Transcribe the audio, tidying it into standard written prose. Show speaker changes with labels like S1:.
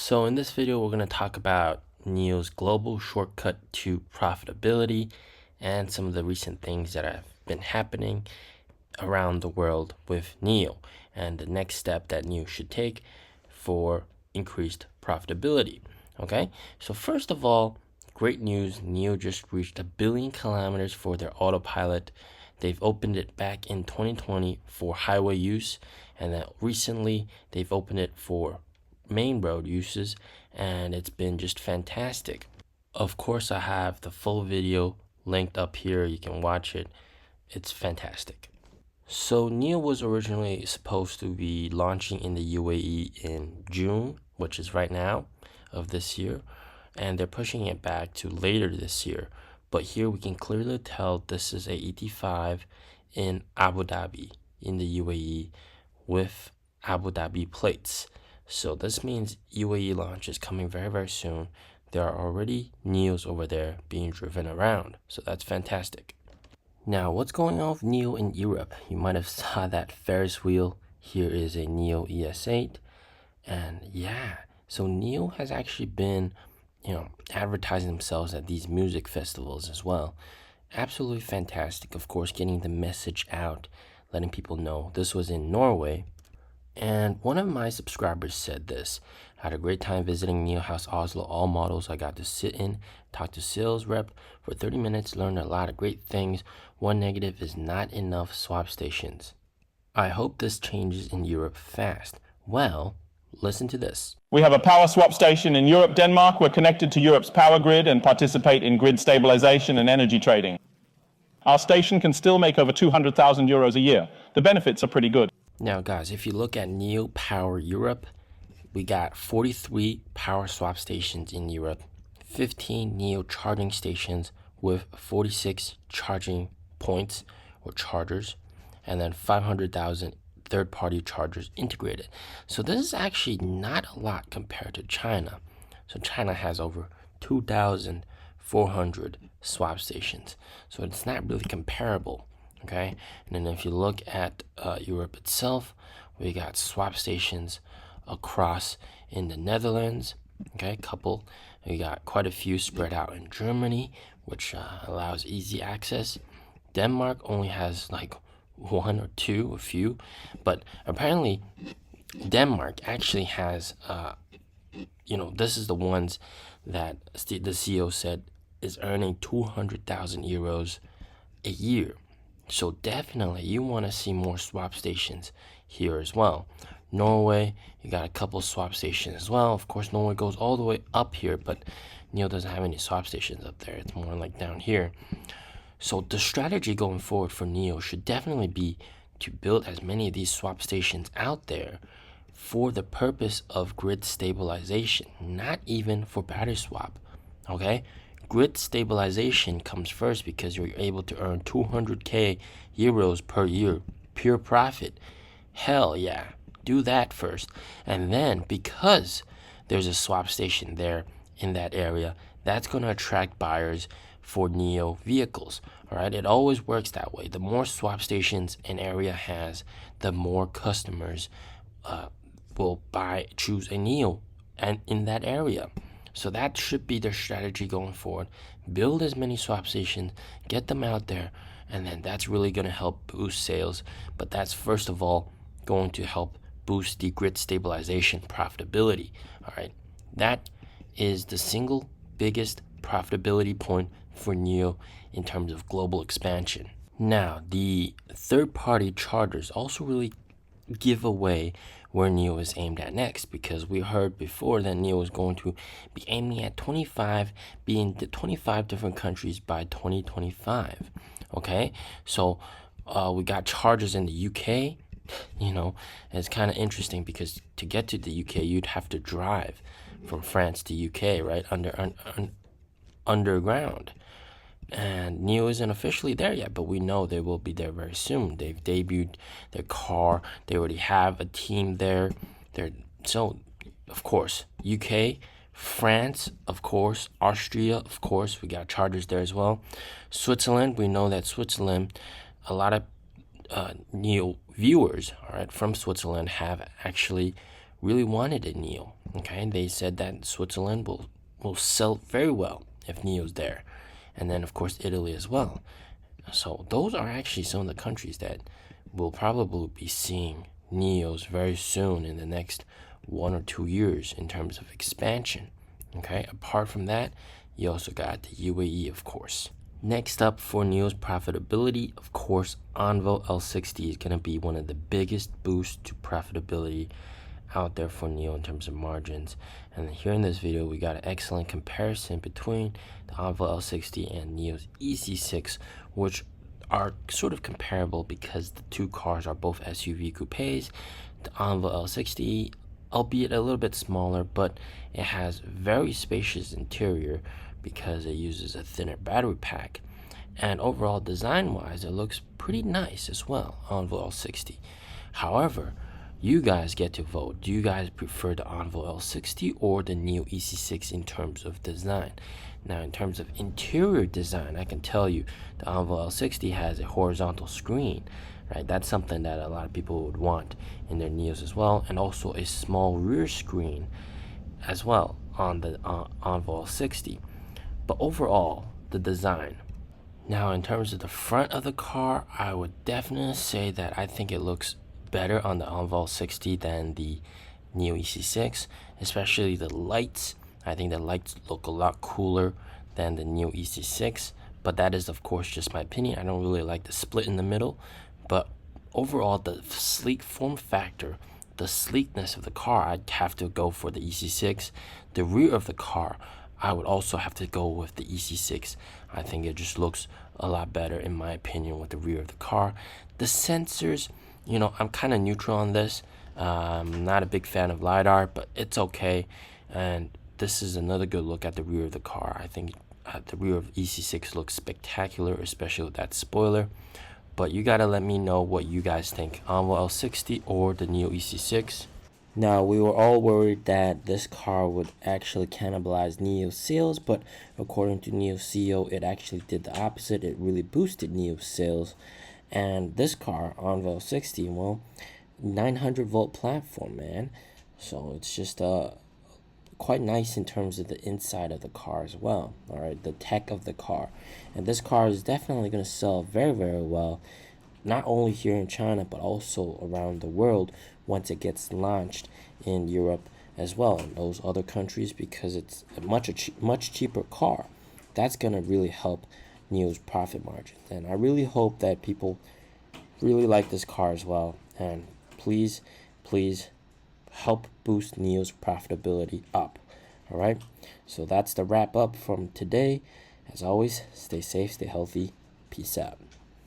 S1: So in this video, we're going to talk about NIO's global shortcut to profitability and some of the recent things that have been happening around the world with NIO and the next step that NIO should take for increased profitability. Okay, so first of all, great news, NIO just reached 1 billion kilometers for their Autopilot. They've opened it back in 2020 for highway use, and then recently they've opened it for main road uses, and it's been just fantastic. Of course, I have the full video linked up here. You can watch it. It's fantastic. So NIO was originally supposed to be launching in the UAE in June, which is right now of this year, and they're pushing it back to later this year. But here we can clearly tell this is a ET5 in Abu Dhabi in the UAE with Abu Dhabi plates. So this means UAE launch is coming very, very soon. There are already NIOs over there being driven around. So that's fantastic. Now, what's going on with NIO in Europe? You might have saw that Ferris wheel. Here is a NIO ES8. And yeah, so NIO has actually been, advertising themselves at these music festivals as well. Absolutely fantastic. Of course, getting the message out, letting people know. This was in Norway. And one of my subscribers said this: I had a great time visiting NIO House Oslo. All models I got to sit in, talk to sales rep for 30 minutes, learned a lot of great things. One negative is not enough swap stations. I hope this changes in Europe fast. Well, listen to this.
S2: We have a power swap station in Europe, Denmark. We're connected to Europe's power grid and participate in grid stabilization and energy trading. Our station can still make over 200,000 euros a year. The benefits are pretty good.
S1: Now, guys, if you look at NIO Power Europe, we got 43 power swap stations in Europe, 15 NIO charging stations with 46 charging points or chargers, and then 500,000 third-party chargers integrated. So this is actually not a lot compared to China. So China has over 2,400 swap stations. So it's not really comparable. Okay, and then if you look at Europe itself, we got swap stations across in the Netherlands. Okay, couple. We got quite a few spread out in Germany, which allows easy access. Denmark only has like one or two, a few, but apparently Denmark actually has, this is the ones that the CEO said is earning 200,000 euros a year. So definitely you want to see more swap stations here as well. Norway, you got a couple swap stations as well. Of course, Norway goes all the way up here, but NIO doesn't have any swap stations up there. It's more like down here. So the strategy going forward for NIO should definitely be to build as many of these swap stations out there for the purpose of grid stabilization, not even for battery swap. Okay? Grid stabilization comes first because you're able to earn 200k euros per year, pure profit. Hell yeah, do that first. And then because there's a swap station there in that area, that's going to attract buyers for NIO vehicles. All right, it always works that way. The more swap stations an area has, the more customers will choose a NIO and in that area. So that should be their strategy going forward. Build as many swap stations, get them out there, and then that's really going to help boost sales. But that's first of all going to help boost the grid stabilization profitability. All right, that is the single biggest profitability point for NIO in terms of global expansion. Now, the third-party chargers also really give away where NIO is aimed at next, because we heard before that NIO is going to be aiming at 25 different countries by 2025. Okay, so we got chargers in the UK. It's kind of interesting because to get to the UK, you'd have to drive from France to UK, right, underground. And NIO isn't officially there yet, but we know they will be there very soon. They've debuted their car. They already have a team there. So, of course, UK, France, of course, Austria, of course, we got chargers there as well. Switzerland, we know that Switzerland, a lot of NIO viewers, all right, from Switzerland have actually really wanted a NIO. Okay, they said that Switzerland will sell very well if NIO's there, and then of course Italy as well. So those are actually some of the countries that will probably be seeing NIOs very soon in the next 1 or 2 years in terms of expansion. Okay, apart from that, you also got the UAE, of course. Next up for NIO's profitability, of course, Onvo L60 is going to be one of the biggest boosts to profitability out there for NIO in terms of margins. And here in this video, we got an excellent comparison between the Onvo L60 and NIO's EC6, which are sort of comparable because the two cars are both SUV coupes. The Onvo L60, albeit a little bit smaller, but it has very spacious interior because it uses a thinner battery pack. And overall, design-wise, it looks pretty nice as well, Onvo L60. However, you guys get to vote. Do you guys prefer the Onvo L60 or the NIO EC6 in terms of design? Now, in terms of interior design, I can tell you the Onvo L60 has a horizontal screen, right? That's something that a lot of people would want in their NIOs as well, and also a small rear screen as well on the Onvo L60. But overall, the design. Now, in terms of the front of the car, I would definitely say that I think it looks better on the Onvo L60 than the NIO EC6, especially the lights. I think the lights look a lot cooler than the NIO EC6, but that is of course just my opinion. I don't really like the split in the middle, but overall the sleek form factor, the sleekness of the car, I'd have to go for the EC6. The rear of the car, I would also have to go with the EC6. I think it just looks a lot better in my opinion with the rear of the car. The sensors, I'm kind of neutral on this. I'm not a big fan of LiDAR, but it's okay. And this is another good look at the rear of the car. I think the rear of EC6 looks spectacular, especially with that spoiler. But you gotta let me know what you guys think, Onvo L60 or the NIO EC6. Now, we were all worried that this car would actually cannibalize NIO's sales, but according to NIO's CEO, it actually did the opposite. It really boosted NIO's sales. And this car, Onvo L60, well, 900 volt platform, man. So it's just quite nice in terms of the inside of the car as well. All right, the tech of the car. And this car is definitely going to sell very, very well, not only here in China, but also around the world once it gets launched in Europe as well, and those other countries, because it's a much cheaper car. That's going to really help NIO's profit margins. And I really hope that people really like this car as well. And please help boost NIO's profitability up. All right, so that's the wrap up from today. As always, stay safe, stay healthy. Peace out.